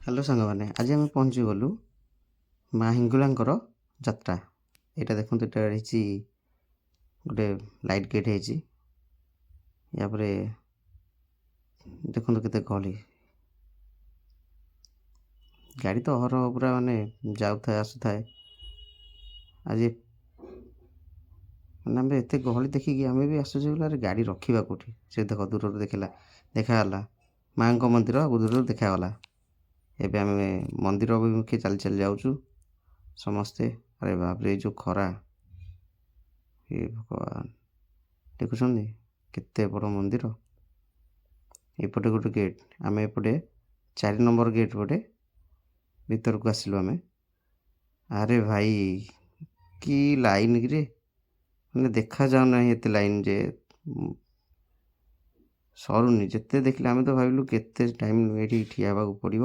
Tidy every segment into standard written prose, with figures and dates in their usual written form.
Hello ସାଙ୍ଗମାନେ, ଆଜି ଆମେ ପହଞ୍ଚିଗଲୁ ମା ହିଙ୍ଗୁଳାଙ୍କର ଯାତ୍ରା। ଏଇଟା ଦେଖନ୍ତୁ, ଏଇଟା ହେଇଛି ଗୋଟେ ଲାଇଟ୍ ଗେଟ୍ ହେଇଛି। ୟାପରେ ଦେଖନ୍ତୁ କେତେ ଗହଳି, ଗାଡ଼ି ତ ଅହରହ ପୁରା ମାନେ ଯାଉଥାଏ ଆସୁଥାଏ। ଆଜି ମାନେ ଆମେ ଏତେ ଗହଳି ଦେଖିକି ଆମେ ବି ଆସୁଛୁ ବୋଲେ ଗାଡ଼ି ରଖିବା କେଉଁଠି। ସେ ଦେଖ ଦୂରରୁ ଦେଖାଗଲା ମାଆଙ୍କ ମନ୍ଦିର ଦୂରରୁ ଦେଖାଗଲା। ଏବେ ଆମେ ମନ୍ଦିର ଅଭିମୁଖେ ଚାଲି ଚାଲି ଯାଉଛୁ ସମସ୍ତେ। ଆରେ ବାପରେ, ଏଇ ଯେଉଁ ଖରା, ହେ ଭଗବାନ, ଦେଖୁଛନ୍ତି କେତେ ବଡ଼ ମନ୍ଦିର। ଏପଟେ ଗୋଟେ ଗେଟ୍, ଆମେ ଏପଟେ 4 ନମ୍ବର ଗେଟ୍ ପଟେ ଭିତରକୁ ଆସିଲୁ ଆମେ। ଆରେ ଭାଇ, କି ଲାଇନ୍ କିରେ, ମାନେ ଦେଖାଯାଉନାହିଁ ଏତେ ଲାଇନ୍ ଯେ ସରୁନି। ଯେତେ ଦେଖିଲେ ଆମେ ତ ଭାବିଲୁ କେତେ ଟାଇମ୍ ଏଇଠି ଠିଆ ହେବାକୁ ପଡ଼ିବ।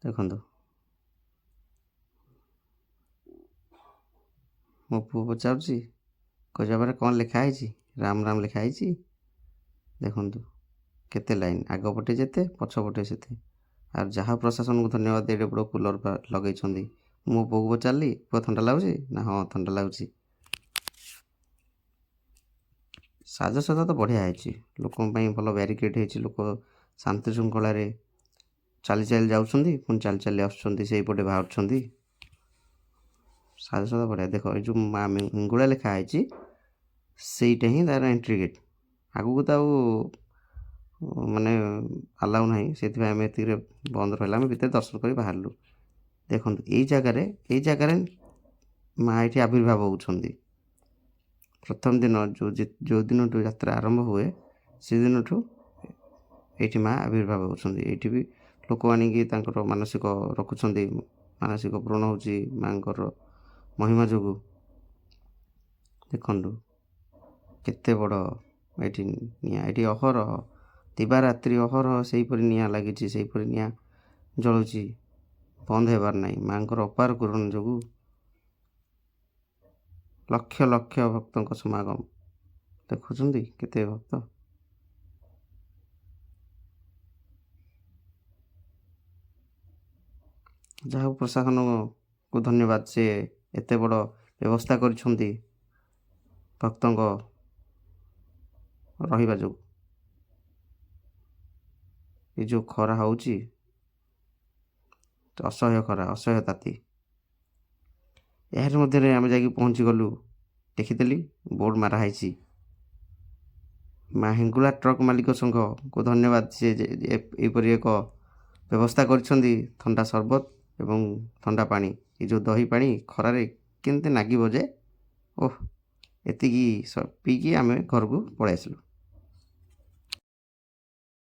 ଦେଖନ୍ତୁ, ମୋ ପୁଅ ପଚାରୁଛି, କହୁଛି ବାବାରେ କ'ଣ ଲେଖା ହେଇଛି? ରାମ ରାମ ଲେଖା ହେଇଛି। ଦେଖନ୍ତୁ କେତେ ଲାଇନ୍, ଆଗ ପଟେ ଯେତେ ପଛ ପଟେ ସେତେ। ଆଉ ଯାହା ପ୍ରଶାସନକୁ ଧନ୍ୟବାଦ, ଏଡ଼େ ବଡ଼ କୁଲର୍ ଲଗେଇଛନ୍ତି। ମୋ ପୁଅକୁ ପଚାରିଲି, ପୁଅ ଥଣ୍ଡା ଲାଗୁଛି ନା? ହଁ ଥଣ୍ଡା ଲାଗୁଛି। ସାଜସଜ୍ଜା ତ ବଢ଼ିଆ ହେଇଛି, ଲୋକଙ୍କ ପାଇଁ ଭଲ ବ୍ୟାରିକେଡ଼୍ ହେଇଛି। ଲୋକ ଶାନ୍ତି ଶୃଙ୍ଖଳାରେ ଚାଲି ଚାଲି ଯାଉଛନ୍ତି, ପୁଣି ଚାଲି ଚାଲି ଆସୁଛନ୍ତି, ସେଇପଟେ ବାହାରୁଛନ୍ତି। ସାଜସଜ୍ଜା ବଢ଼ିଆ। ଦେଖ, ଏଇ ଯେଉଁ ମା ହିଙ୍ଗୁଳା ଲେଖା ହେଇଛି ସେଇଟା ହିଁ ତା'ର ଏଣ୍ଟ୍ରି ଗେଟ୍। ଆଗକୁ ତ ଆଉ ମାନେ ଆଲାଉ ନାହିଁ, ସେଥିପାଇଁ ଆମେ ଏତିକିରେ ବନ୍ଦ ରହିଲା। ଆମେ ଭିତରେ ଦର୍ଶନ କରି ବାହାରିଲୁ। ଦେଖନ୍ତୁ ଏଇ ଜାଗାରେ ମା ଏଠି ଆବିର୍ଭାବ ହେଉଛନ୍ତି। ପ୍ରଥମ ଦିନ ଯେଉଁ ଦିନଠୁ ଯାତ୍ରା ଆରମ୍ଭ ହୁଏ, ସେଦିନଠୁ ଏଇଠି ମା ଆବିର୍ଭାବ ହେଉଛନ୍ତି। ଏଇଠି ବି ଲୋକ ଆଣିକି ତାଙ୍କର ମାନସିକ ରଖୁଛନ୍ତି। ମାନସିକ ପୂରଣ ହେଉଛି ମାଙ୍କର ମହିମା ଯୋଗୁଁ। ଦେଖନ୍ତୁ କେତେ ବଡ଼ ଏଇଠି ନିଆଁ, ଏଇଠି ଅହରହ ଦିବାରାତ୍ରି ଅହରହ ସେହିପରି ନିଆଁ ଲାଗିଛି, ସେହିପରି ନିଆଁ ଜଳୁଛି, ବନ୍ଦ ହେବାର ନାହିଁ। ମାଙ୍କର ଅପାର କରୁଣା ଯୋଗୁଁ ଲକ୍ଷ ଲକ୍ଷ ଭକ୍ତଙ୍କ ସମାଗମ। ଦେଖୁଛନ୍ତି କେତେ ଭକ୍ତ। ଯାହା ହଉ ପ୍ରଶାସନକୁ ଧନ୍ୟବାଦ, ସେ ଏତେ ବଡ଼ ବ୍ୟବସ୍ଥା କରିଛନ୍ତି ଭକ୍ତଙ୍କ ରହିବା ଯୋଗୁଁ। ଏ ଯେଉଁ ଖରା ହେଉଛି, ଅସହ୍ୟ ଖରା, ଅସହ୍ୟ ତାତି। ଏହାରି ମଧ୍ୟରେ ଆମେ ଯାଇକି ପହଞ୍ଚିଗଲୁ। ଦେଖିଥିଲି ବୋର୍ଡ଼ ମାରା ହେଇଛି ମା ହିଙ୍ଗୁଳା ଟ୍ରକ୍ ମାଲିକ ସଂଘକୁ ଧନ୍ୟବାଦ, ସେ ଏହିପରି ଏକ ବ୍ୟବସ୍ଥା କରିଛନ୍ତି। ଥଣ୍ଡା ସରବତ ଏବଂ ଥଣ୍ଡା ପାଣି, ଏ ଯେଉଁ ଦହି ପାଣି ଖରାରେ କେମିତି ନାଗିବ ଯେ, ଓଃ, ଏତିକି ପିଇକି ଆମେ ଘରକୁ ପଳାଇ ଆସିଲୁ।